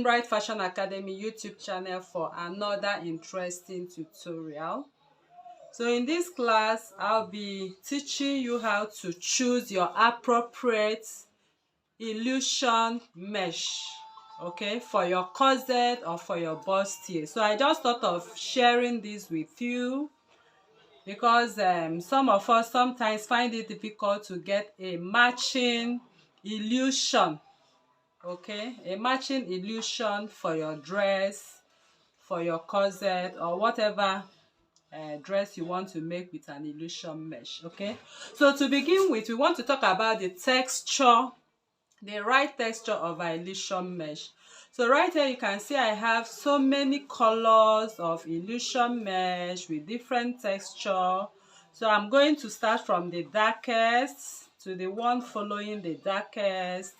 Bright Fashion Academy YouTube channel for another interesting tutorial. So in this class, I'll be teaching you how to choose your appropriate illusion mesh, okay, for your corset or for your bustier. So I just thought of sharing this with you because some of us sometimes find it difficult to get a matching illusion. Okay, a matching illusion for your dress, for your corset, or whatever dress you want to make with an illusion mesh. Okay, so to begin with, we want to talk about the texture, the right texture of our illusion mesh. So right here you can see I have so many colors of illusion mesh with different texture. So I'm going to start from the darkest to the one following the darkest.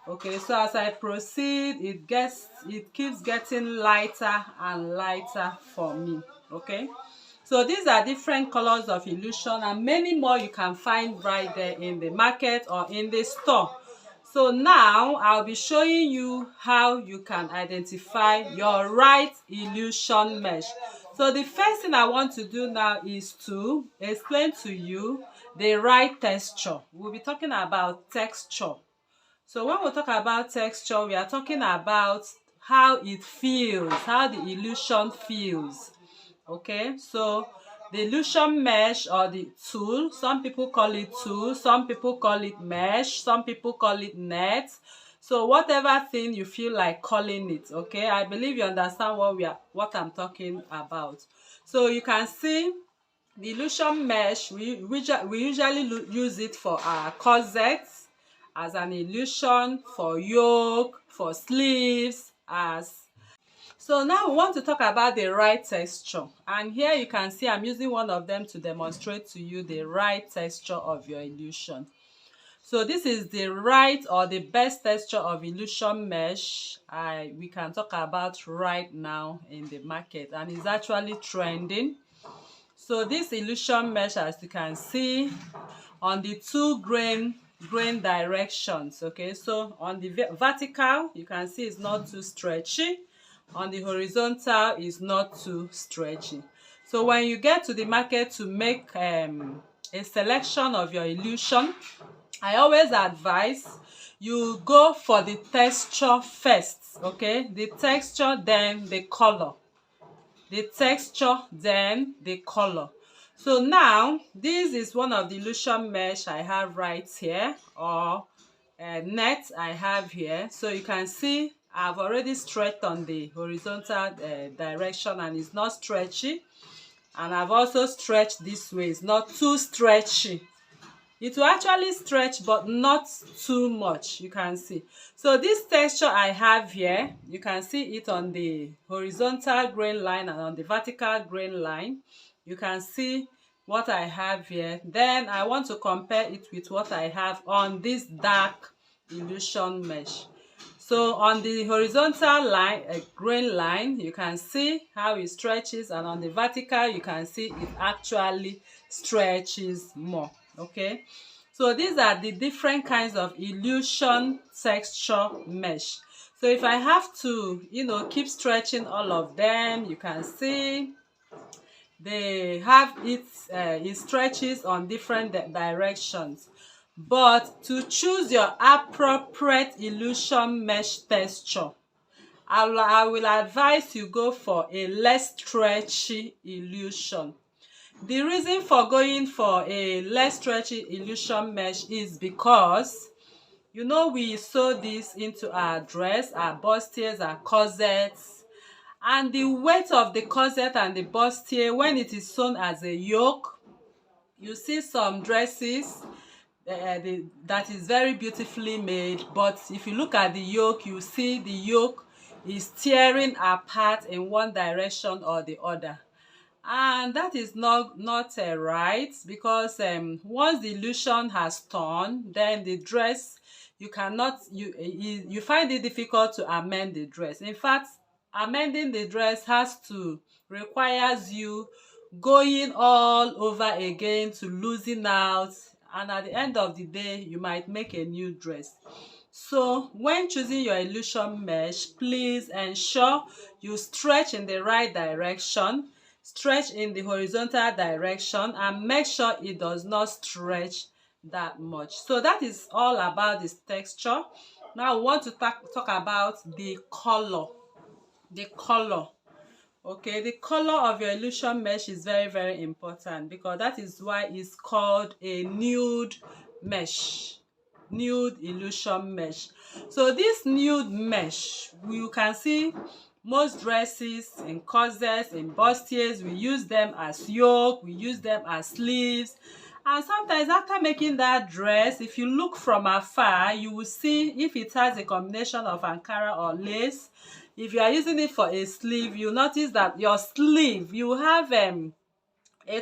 Okay, so as I proceed, it keeps getting lighter and lighter for me. Okay, so these are different colors of illusion and many more you can find right there in the market or in the store. So now I'll be showing you how you can identify your right illusion mesh. So the first thing I want to do now is to explain to you the right texture. We'll be talking about texture. So when we talk about texture, we are talking about how it feels, how the illusion feels. Okay, so the illusion mesh or the tulle, some people call it tulle, some people call it mesh, some people call it net. So whatever thing you feel like calling it, okay, I believe you understand what I'm talking about. So you can see the illusion mesh, we usually use it for our corsets, as an illusion, for yoke, for sleeves, as. So now we want to talk about the right texture, and here you can see I'm using one of them to demonstrate to you the right texture of your illusion. So this is the right or the best texture of illusion mesh we can talk about right now in the market, and it's actually trending. So this illusion mesh, as you can see, on the two grain directions. Okay, so on the vertical you can see it's not too stretchy, on the horizontal is not too stretchy. So when you get to the market to make a selection of your illusion, I always advise you go for the texture first. Okay, the texture, then the color. The texture, then the color. So now this is one of the illusion mesh I have right here, or net I have here. So you can see I've already stretched on the horizontal direction and it's not stretchy, and I've also stretched this way. It's not too stretchy. It will actually stretch but not too much, you can see. So this texture I have here, you can see it on the horizontal grain line and on the vertical grain line. You can see what I have here. Then I want to compare it with what I have on this dark illusion mesh. So on the horizontal line, grain line, you can see how it stretches, and on the vertical you can see it actually stretches more. Okay, so these are the different kinds of illusion texture mesh. So if I have to keep stretching all of them, you can see they have it stretches on different directions. But to choose your appropriate illusion mesh texture, I will advise you go for a less stretchy illusion. The reason for going for a less stretchy illusion mesh is because we sew this into our dress, our bustiers, our corsets, and the weight of the corset and the bustier when it is sewn as a yoke. You see some dresses that is very beautifully made, but if you look at the yoke, you see the yoke is tearing apart in one direction or the other, and that is not right, because once the illusion has torn, then the dress you find it difficult to amend the dress. In fact, amending the dress requires you going all over again to loosen out, and at the end of the day you might make a new dress. So when choosing your illusion mesh, please ensure you stretch in the right direction, stretch in the horizontal direction, and make sure it does not stretch that much. So that is all about this texture. Now we want to talk about the color. The color. Okay, the color of your illusion mesh is very, very important, because that is why it's called a nude mesh. Nude illusion mesh. So this nude mesh, you can see most dresses, in corsets, in bustiers, we use them as yoke, we use them as sleeves. And sometimes after making that dress, if you look from afar, you will see if it has a combination of Ankara or lace. If you are using it for a sleeve, you notice that your sleeve, you have a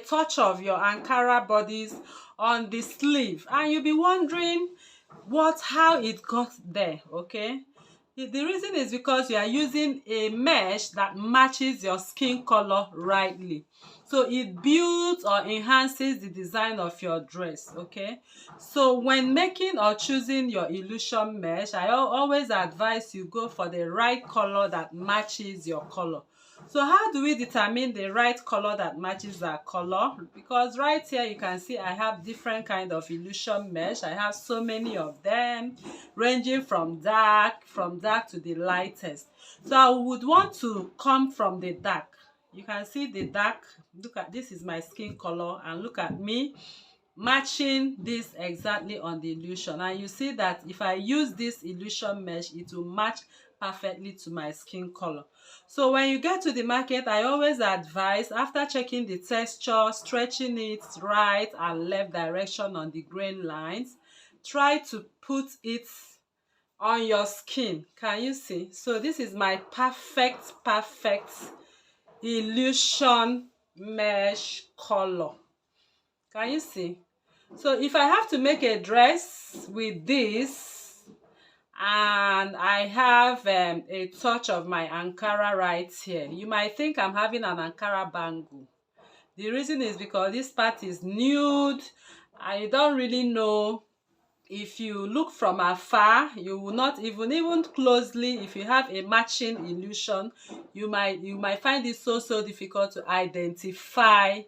touch of your Ankara bodies on the sleeve, and you'll be wondering how it got there. Okay, the reason is because you are using a mesh that matches your skin color rightly, so it builds or enhances the design of your dress. Okay, so when making or choosing your illusion mesh, I always advise you go for the right color that matches your color. So how do we determine the right color that matches our color? Because right here you can see I have different kind of illusion mesh. I have so many of them, ranging from dark to the lightest. So I would want to come from the dark. You can see the dark. Look at this, is my skin color, and look at me matching this exactly on the illusion. And you see that if I use this illusion mesh, it will match perfectly to my skin color. So when you get to the market, I always advise, after checking the texture, stretching it right and left direction on the grain lines, try to put it on your skin. Can you see? So this is my perfect illusion mesh color. Can you see? So if I have to make a dress with this, and I have a touch of my Ankara right here, you might think I'm having an Ankara bangle. The reason is because this part is nude, and you don't really know. If you look from afar, you will not even closely, if you have a matching illusion, you might find it so difficult to identify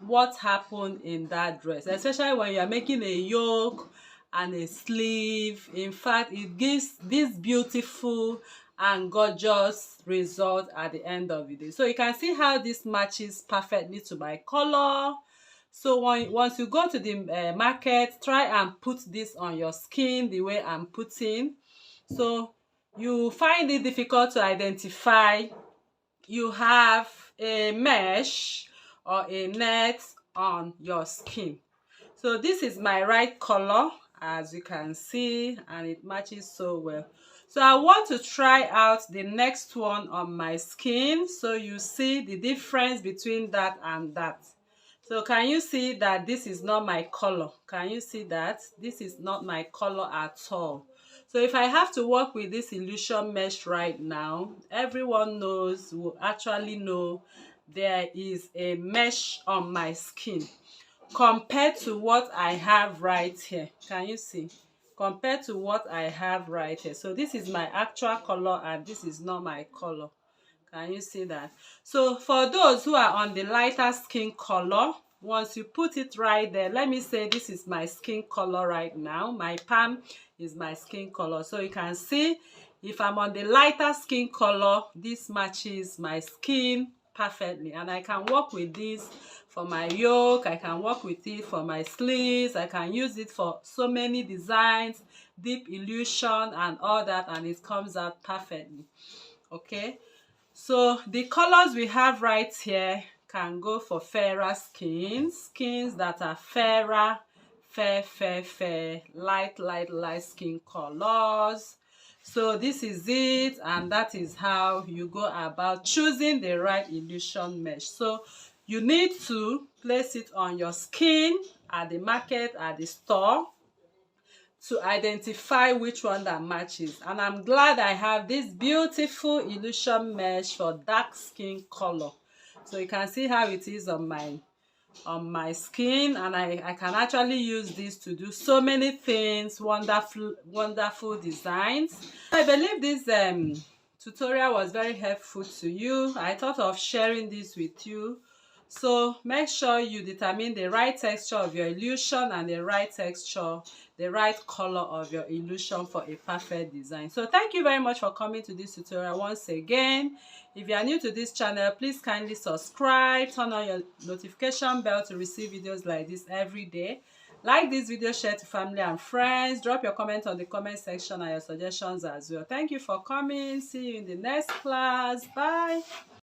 what happened in that dress, especially when you are making a yoke and a sleeve. In fact, it gives this beautiful and gorgeous result at the end of the day. So you can see how this matches perfectly to my color. So once you go to the market, try and put this on your skin the way I'm putting. So you find it difficult to identify you have a mesh or a net on your skin. So this is my right color, as you can see, and it matches so well. So I want to try out the next one on my skin, so you see the difference between that and that. So can you see that this is not my color? Can you see that? This is not my color at all. So if I have to work with this illusion mesh right now, everyone will actually know there is a mesh on my skin compared to what I have right here. Can you see? Compared to what I have right here. So this is my actual color and this is not my color. Can you see that? So for those who are on the lighter skin color, once you put it right there, let me say this is my skin color right now. My palm is my skin color. So you can see if I'm on the lighter skin color, this matches my skin perfectly. And I can work with this for my yoke. I can work with it for my sleeves. I can use it for so many designs, deep illusion and all that, and it comes out perfectly. Okay. So the colors we have right here can go for fairer skins that are fairer, fair, light skin colors. So this is it, and that is how you go about choosing the right illusion mesh. So you need to place it on your skin at the market, at the store, to identify which one that matches. And I'm glad I have this beautiful illusion mesh for dark skin color. So you can see how it is on my on my skin, and I can actually use this to do so many things, wonderful designs. I believe this tutorial was very helpful to you. I thought of sharing this with you. So make sure you determine the right texture of your illusion and the right texture, the right color of your illusion for a perfect design. So thank you very much for coming to this tutorial once again. If you are new to this channel, please kindly subscribe, turn on your notification bell to receive videos like this every day. Like this video, share to family and friends. Drop your comment on the comment section and your suggestions as well. Thank you for coming. See you in the next class. Bye.